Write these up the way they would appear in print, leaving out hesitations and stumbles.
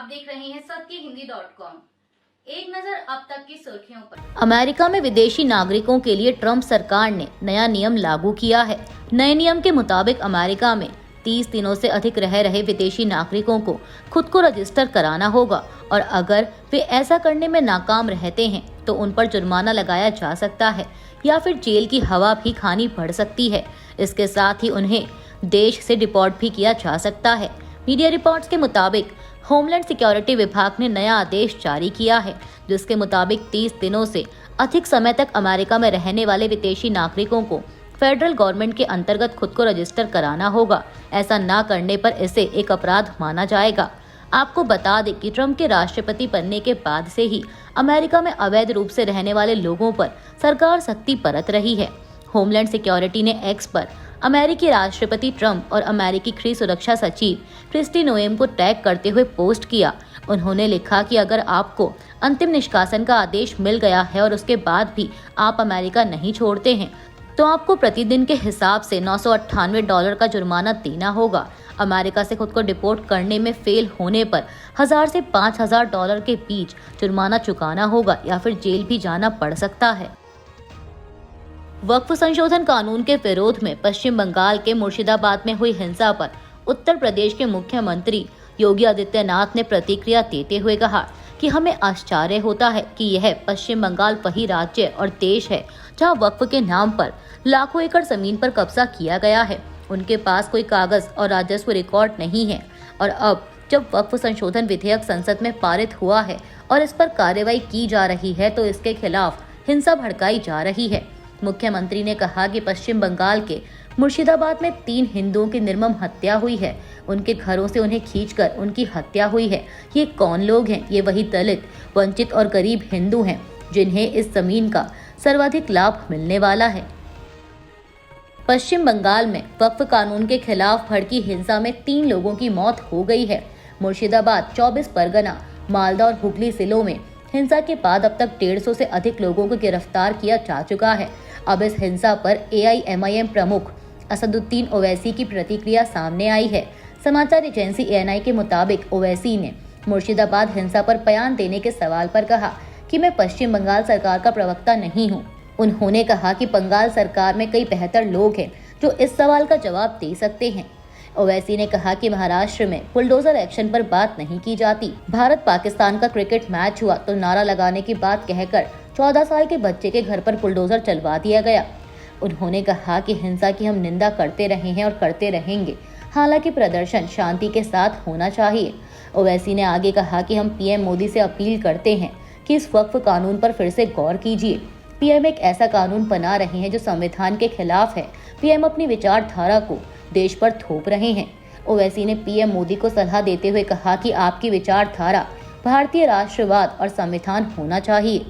देख रहे हैं सत्यहिंदी.com। एक नजर अब तक की सुर्खियों पर। अमेरिका में विदेशी नागरिकों के लिए ट्रंप सरकार ने नया नियम लागू किया है। नए नियम के मुताबिक अमेरिका में 30 दिनों से अधिक रह रहे विदेशी नागरिकों को खुद को रजिस्टर कराना होगा और अगर वे ऐसा करने में नाकाम रहते हैं तो उन पर जुर्माना लगाया जा सकता है या फिर जेल की हवा भी खानी पड़ सकती है। इसके साथ ही उन्हें देश से डिपोर्ट भी किया जा सकता है। मीडिया रिपोर्ट्स के मुताबिक होमलैंड सिक्योरिटी विभाग ने नया आदेश जारी किया है, जिसके मुताबिक 30 दिनों से अधिक समय तक अमेरिका में रहने वाले विदेशी नागरिकों को फेडरल गवर्नमेंट के अंतर्गत खुद को रजिस्टर कराना होगा। ऐसा ना करने पर इसे एक अपराध माना जाएगा। आपको बता दें कि ट्रंप के राष्ट्रपति बनने के बाद से ही अमेरिका में अवैध रूप से रहने वाले लोगों पर सरकार सख्ती बरत रही है। होमलैंड सिक्योरिटी ने एक्स पर अमेरिकी राष्ट्रपति ट्रंप और अमेरिकी गृह सुरक्षा सचिव क्रिस्टी नोएम को टैग करते हुए पोस्ट किया। उन्होंने लिखा कि अगर आपको अंतिम निष्कासन का आदेश मिल गया है और उसके बाद भी आप अमेरिका नहीं छोड़ते हैं तो आपको प्रतिदिन के हिसाब से $998 का जुर्माना देना होगा। अमेरिका से खुद को डिपोर्ट करने में फेल होने पर 1000 से $5000 के बीच जुर्माना चुकाना होगा या फिर जेल भी जाना पड़ सकता है। वक्फ संशोधन कानून के विरोध में पश्चिम बंगाल के मुर्शिदाबाद में हुई हिंसा पर उत्तर प्रदेश के मुख्यमंत्री योगी आदित्यनाथ ने प्रतिक्रिया देते हुए कहा कि हमें आश्चर्य होता है कि यह पश्चिम बंगाल वही राज्य और देश है जहां वक्फ के नाम पर लाखों एकड़ जमीन पर कब्जा किया गया है। उनके पास कोई कागज और राजस्व रिकॉर्ड नहीं है और अब जब वक्फ संशोधन विधेयक संसद में पारित हुआ है और इस पर कार्रवाई की जा रही है तो इसके खिलाफ हिंसा भड़काई जा रही है। मुख्यमंत्री ने कहा कि पश्चिम बंगाल के मुर्शिदाबाद में 3 हिंदुओं की निर्मम हत्या हुई है। उनके घरों से उन्हें खींचकर उनकी हत्या हुई है। ये कौन लोग हैं? ये वही दलित, वंचित और गरीब हिंदू हैं जिन्हें इस जमीन का सर्वाधिक लाभ मिलने वाला है। पश्चिम बंगाल में वक्फ कानून के खिलाफ भड़की हिंसा में 3 लोगों की मौत हो गई है। मुर्शिदाबाद, 24 परगना, मालदा और हुगली जिलों में हिंसा के बाद अब तक 150 से अधिक लोगों को गिरफ्तार किया जा चुका है। अब इस हिंसा पर AIMIM प्रमुख असदुद्दीन ओवैसी की प्रतिक्रिया सामने आई है। समाचार एजेंसी ANI के मुताबिक ओवैसी ने मुर्शिदाबाद हिंसा पर बयान देने के सवाल पर कहा कि मैं पश्चिम बंगाल सरकार का प्रवक्ता नहीं हूं। उन्होंने कहा कि बंगाल सरकार में कई बेहतर लोग हैं जो इस सवाल का जवाब दे सकते हैं। ओवैसी ने कहा कि महाराष्ट्र में बुलडोजर एक्शन पर बात नहीं की जाती। भारत पाकिस्तान का क्रिकेट मैच हुआ तो नारा लगाने की बात कहकर 14 साल के बच्चे के घर पर बुलडोजर चलवा दिया गया। उन्होंने कहा कि हिंसा की हम निंदा करते रहे हैं और करते रहेंगे, हालांकि प्रदर्शन शांति के साथ होना चाहिए। ओवैसी ने आगे कहा कि हम PM मोदी से अपील करते हैं कि इस वक्फ कानून पर फिर से गौर कीजिए। PM एक ऐसा कानून बना रहे हैं जो संविधान के खिलाफ है। PM अपनी विचारधारा को देश पर थोप रहे हैं। ओवैसी ने PM मोदी को सलाह देते हुए कहा कि आपकी विचारधारा भारतीय राष्ट्रवाद और संविधान होना चाहिए।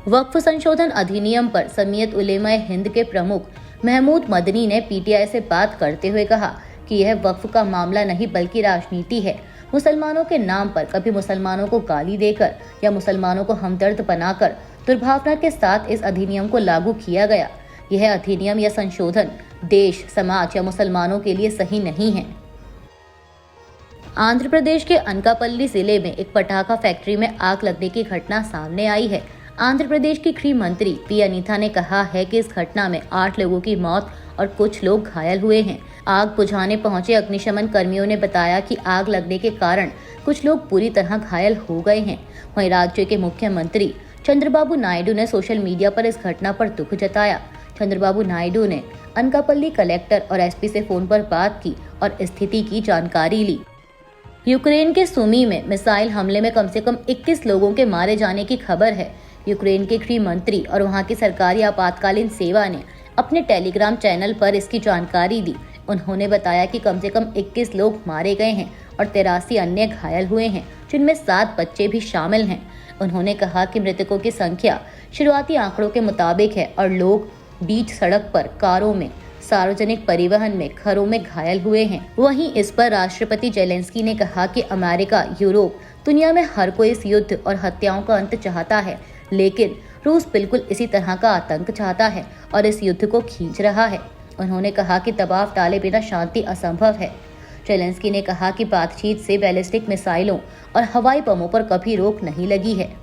वक्फ संशोधन अधिनियम पर जमीयत उलेमा हिंद के प्रमुख महमूद मदनी ने PTI से बात करते हुए कहा कि यह वक्फ का मामला नहीं बल्कि राजनीति है। मुसलमानों के नाम पर कभी मुसलमानों को गाली देकर या मुसलमानों को हमदर्द बनाकर दुर्भावना के साथ इस अधिनियम को लागू किया गया। यह अधिनियम या संशोधन देश, समाज या मुसलमानों के लिए सही नहीं है। आंध्र प्रदेश के अनकापल्ली जिले में एक पटाखा फैक्ट्री में आग लगने की घटना सामने आई है। आंध्र प्रदेश की गृह मंत्री P. अनीता ने कहा है कि इस घटना में 8 लोगों की मौत और कुछ लोग घायल हुए हैं। आग बुझाने पहुंचे अग्निशमन कर्मियों ने बताया कि आग लगने के कारण कुछ लोग बुरी तरह घायल हो गए हैं। वहीं राज्य के मुख्यमंत्री चंद्रबाबू नायडू ने सोशल मीडिया पर इस घटना पर दुख जताया। चंद्रबाबू नायडू ने अनकापल्ली कलेक्टर और SP से फोन पर बात की और स्थिति की जानकारी ली। यूक्रेन के सुमी में मिसाइल हमले में कम से कम 21 लोगों के मारे जाने की खबर है। यूक्रेन के गृह मंत्री और वहां की सरकारी आपातकालीन सेवा ने अपने टेलीग्राम चैनल पर इसकी जानकारी दी। उन्होंने बताया कि कम से कम 21 लोग मारे गए हैं और 83 अन्य घायल हुए हैं, जिनमें 7 बच्चे भी शामिल हैं। उन्होंने कहा कि मृतकों की संख्या शुरुआती आंकड़ों के मुताबिक है और लोग बीच सड़क पर, कारों में, सार्वजनिक परिवहन में, घरों में घायल हुए हैं। वहीं इस पर राष्ट्रपति जेलेंस्की ने कहा कि अमेरिका, यूरोप, दुनिया में हर कोई इस युद्ध और हत्याओं का अंत चाहता है, लेकिन रूस बिल्कुल इसी तरह का आतंक चाहता है और इस युद्ध को खींच रहा है। उन्होंने कहा कि दबाव डाले बिना शांति असंभव है। जेलेंस्की ने कहा कि बातचीत से बैलिस्टिक मिसाइलों और हवाई बमों पर कभी रोक नहीं लगी है।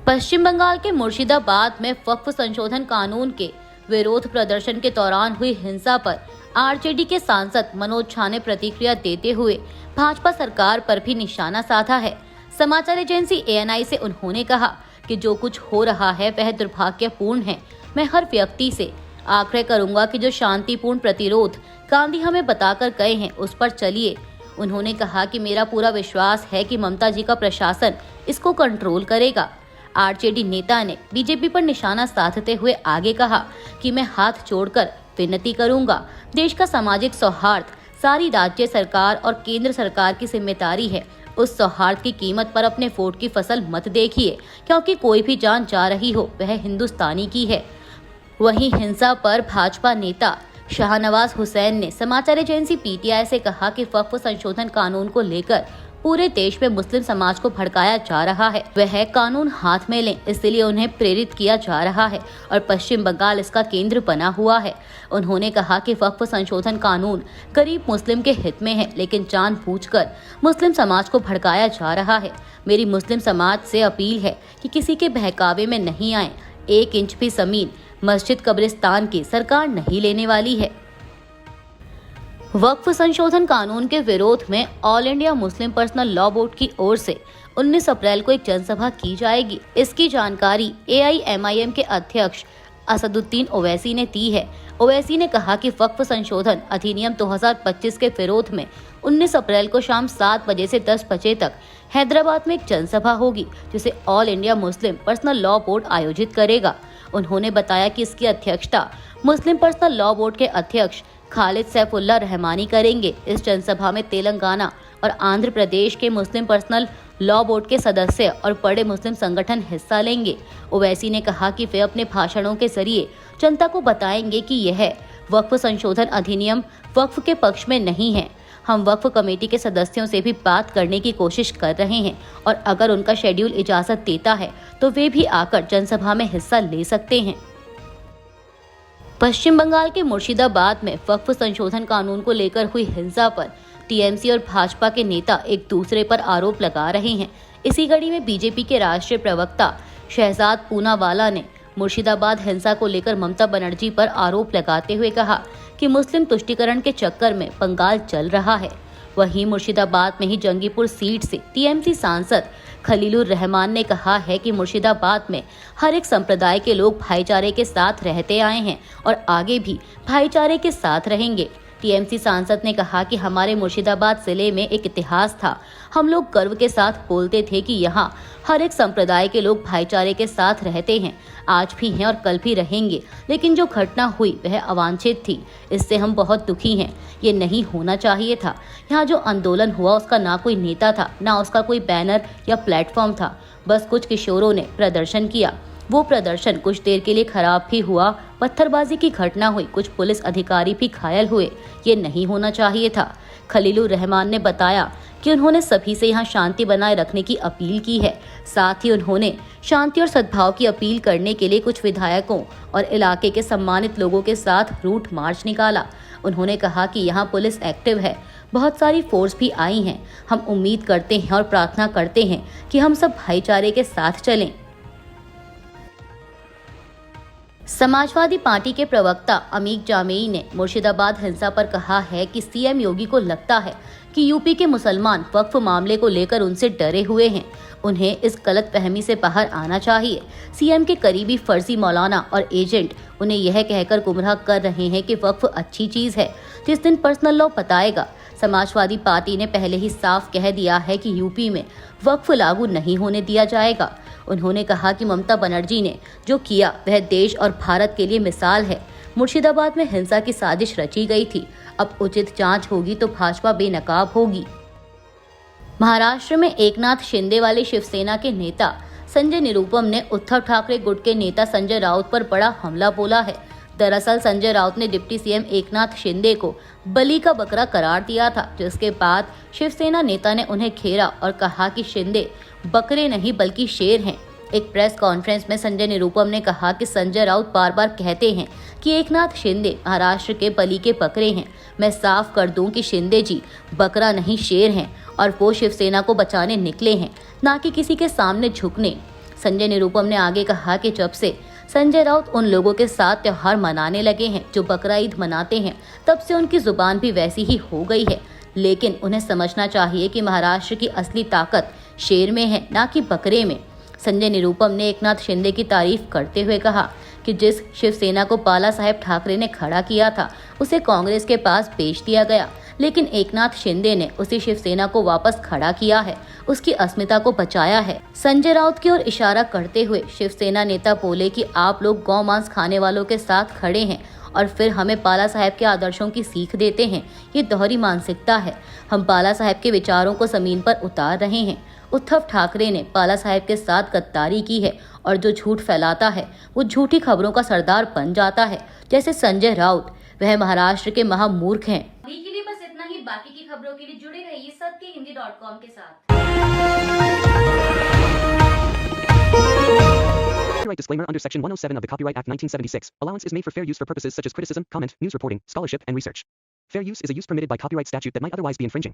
पश्चिम बंगाल के मुर्शिदाबाद में वक्फ संशोधन कानून के विरोध प्रदर्शन के दौरान हुई हिंसा पर आरजेडी के सांसद मनोज झा ने प्रतिक्रिया देते हुए भाजपा सरकार पर भी निशाना साधा है। समाचार एजेंसी ANI से उन्होंने कहा कि जो कुछ हो रहा है वह दुर्भाग्यपूर्ण है। मैं हर व्यक्ति से आग्रह करूंगा कि जो शांतिपूर्ण प्रतिरोध गांधी हमें बताकर गए हैं उस पर चलिए। उन्होंने कहा कि मेरा पूरा विश्वास है कि ममता जी का प्रशासन इसको कंट्रोल करेगा। आरजेडी नेता ने बीजेपी पर निशाना साधते हुए आगे कहा कि मैं हाथ जोड़कर विनती करूंगा, देश का सामाजिक सौहार्द सारी राज्य सरकार और केंद्र सरकार की जिम्मेदारी है। उस सौहार्द की कीमत पर अपने वोट की फसल मत देखिए, क्योंकि कोई भी जान जा रही हो वह हिंदुस्तानी की है। वहीं हिंसा पर भाजपा नेता शाहनवाज हुसैन ने समाचार एजेंसी PTI से कहा कि वक्फ संशोधन कानून को लेकर पूरे देश में मुस्लिम समाज को भड़काया जा रहा है। वह कानून हाथ में लें, इसलिए उन्हें प्रेरित किया जा रहा है और पश्चिम बंगाल इसका केंद्र बना हुआ है। उन्होंने कहा कि वक्फ संशोधन कानून गरीब मुस्लिम के हित में है, लेकिन जानबूझकर मुस्लिम समाज को भड़काया जा रहा है। मेरी मुस्लिम समाज से अपील है कि किसी के बहकावे में नहीं आए। 1 इंच भी जमीन मस्जिद कब्रिस्तान की सरकार नहीं लेने वाली है। वक्फ संशोधन कानून के विरोध में all India Muslim personal law board की ओर से 19 अप्रैल को एक जनसभा की जाएगी। इसकी जानकारी AIMIM के अध्यक्ष असदुद्दीन ओवैसी ने दी है। ओवैसी ने कहा कि वक्फ संशोधन अधिनियम 2025 के विरोध में 19 अप्रैल को शाम 7 बजे से 10 बजे तक हैदराबाद में एक जनसभा होगी, जिसे all India Muslim personal law board आयोजित करेगा। उन्होंने बताया कि इसकी अध्यक्षता मुस्लिम पर्सनल लॉ बोर्ड के अध्यक्ष खालिद सैफुल्लाह रहमानी करेंगे। इस जनसभा में तेलंगाना और आंध्र प्रदेश के मुस्लिम पर्सनल लॉ बोर्ड के सदस्य और बड़े मुस्लिम संगठन हिस्सा लेंगे। ओवैसी ने कहा कि वे अपने भाषणों के जरिए जनता को बताएंगे कि यह वक्फ संशोधन अधिनियम वक्फ के पक्ष में नहीं है। हम वक्फ कमेटी के सदस्यों से भी बात करने की कोशिश कर रहे हैं और अगर उनका शेड्यूल इजाजत देता है तो वे भी आकर जनसभा में हिस्सा ले सकते हैं। पश्चिम बंगाल के मुर्शिदाबाद में वक्फ संशोधन कानून को लेकर हुई हिंसा पर TMC और भाजपा के नेता एक दूसरे पर आरोप लगा रहे हैं। इसी कड़ी में बीजेपी के राष्ट्रीय प्रवक्ता शहजाद पूनावाला ने मुर्शिदाबाद हिंसा को लेकर ममता बनर्जी पर आरोप लगाते हुए कहा कि मुस्लिम तुष्टीकरण के चक्कर में बंगाल चल रहा है। वहीं मुर्शिदाबाद में ही जंगीपुर सीट से TMC सांसद खलीलुर रहमान ने कहा है कि मुर्शिदाबाद में हर एक संप्रदाय के लोग भाईचारे के साथ रहते आए हैं और आगे भी भाईचारे के साथ रहेंगे। TMC सांसद ने कहा कि हमारे मुर्शिदाबाद जिले में एक इतिहास था। हम लोग गर्व के साथ बोलते थे कि यहाँ हर एक संप्रदाय के लोग भाईचारे के साथ रहते हैं, आज भी हैं और कल भी रहेंगे। लेकिन जो घटना हुई वह अवांछित थी, इससे हम बहुत दुखी हैं। ये नहीं होना चाहिए था। यहाँ जो आंदोलन हुआ उसका ना कोई नेता था, ना उसका कोई बैनर या प्लेटफॉर्म था। बस कुछ किशोरों ने प्रदर्शन किया। वो प्रदर्शन कुछ देर के लिए खराब भी हुआ, पत्थरबाजी की घटना हुई, कुछ पुलिस अधिकारी भी घायल हुए। ये नहीं होना चाहिए था। खलीलुर रहमान ने बताया कि उन्होंने सभी से यहाँ शांति बनाए रखने की अपील की है। साथ ही उन्होंने शांति और सद्भाव की अपील करने के लिए कुछ विधायकों और इलाके के सम्मानित लोगों के साथ रूट मार्च निकाला। उन्होंने कहा कि यहाँ पुलिस एक्टिव है, बहुत सारी फोर्स भी आई हैं। हम उम्मीद करते हैं और प्रार्थना करते हैं कि हम सब भाईचारे के साथ चलें। समाजवादी पार्टी के प्रवक्ता अमीक जामेई ने मुर्शिदाबाद हिंसा पर कहा है कि CM योगी को लगता है कि यूपी के मुसलमान वक्फ मामले को लेकर उनसे डरे हुए हैं। उन्हें इस गलतफहमी से बाहर आना चाहिए। CM के करीबी फर्जी मौलाना और एजेंट उन्हें यह कहकर गुमराह कर रहे हैं कि वक्फ अच्छी चीज है। जिस दिन पर्सनल लॉ बताएगा, समाजवादी पार्टी ने पहले ही साफ कह दिया है कि यूपी में वक्फ लागू नहीं होने दिया जाएगा। उन्होंने कहा कि ममता बनर्जी ने जो किया वह देश और भारत के लिए मिसाल है। मुर्शिदाबाद में हिंसा की साजिश रची गई थी। अब उचित जांच होगी तो भाजपा बेनकाब होगी। महाराष्ट्र में एकनाथ शिंदे वाले शिवसेना के नेता संजय निरुपम ने उद्धव ठाकरे गुट के नेता संजय राउत पर बड़ा हमला बोला है। दरअसल संजय राउत ने डिप्टी CM एकनाथ शिंदे को बलि का बकरा करार दिया था, जिसके बाद शिवसेना नेता ने उन्हें घेरा और कहा कि शिंदे बकरे नहीं बल्कि शेर हैं। एक प्रेस कॉन्फ्रेंस में संजय निरुपम ने कहा कि संजय राउत बार बार कहते हैं कि एकनाथ शिंदे महाराष्ट्र के बलि के बकरे हैं। मैं साफ कर दूं कि शिंदे जी बकरा नहीं शेर हैं और वो शिवसेना को बचाने निकले हैं, ना कि किसी के सामने झुकने। संजय निरुपम ने आगे कहा कि जब से संजय राउत उन लोगों के साथ त्योहार मनाने लगे हैं जो बकरा ईद मनाते हैं, तब से उनकी जुबान भी वैसी ही हो गई है। लेकिन उन्हें समझना चाहिए कि महाराष्ट्र की असली ताकत शेर में है, ना कि बकरे में। संजय निरुपम ने एकनाथ शिंदे की तारीफ करते हुए कहा कि जिस शिवसेना को बाला साहेब ठाकरे ने खड़ा किया था उसे कांग्रेस के पास बेच दिया गया, लेकिन एकनाथ शिंदे ने उसी शिवसेना को वापस खड़ा किया है, उसकी अस्मिता को बचाया है। संजय राउत की ओर इशारा करते हुए शिवसेना नेता बोले कि आप लोग गौ मांस खाने वालों के साथ खड़े हैं और फिर हमें बाला साहेब के आदर्शों की सीख देते हैं। ये दोहरी मानसिकता है। हम बाला साहेब के विचारों को जमीन पर उतार रहे हैं। उद्धव ठाकरे ने बाला साहेब के साथ गद्दारी की है और जो झूठ फैलाता है वो झूठी खबरों का सरदार बन जाता है। जैसे संजय राउत, वह महाराष्ट्र के महामूर्ख हैं। अभी के लिए बस इतना ही। बाकी की खबरों के लिए जुड़े रहिए सत्यहिंदी.com के साथ। Copyright disclaimer under Section 107 of the Copyright Act 1976. Allowance is made for fair use for purposes such as criticism, comment, news reporting, scholarship, and research. Fair use is a use permitted by copyright statute that might otherwise be infringing.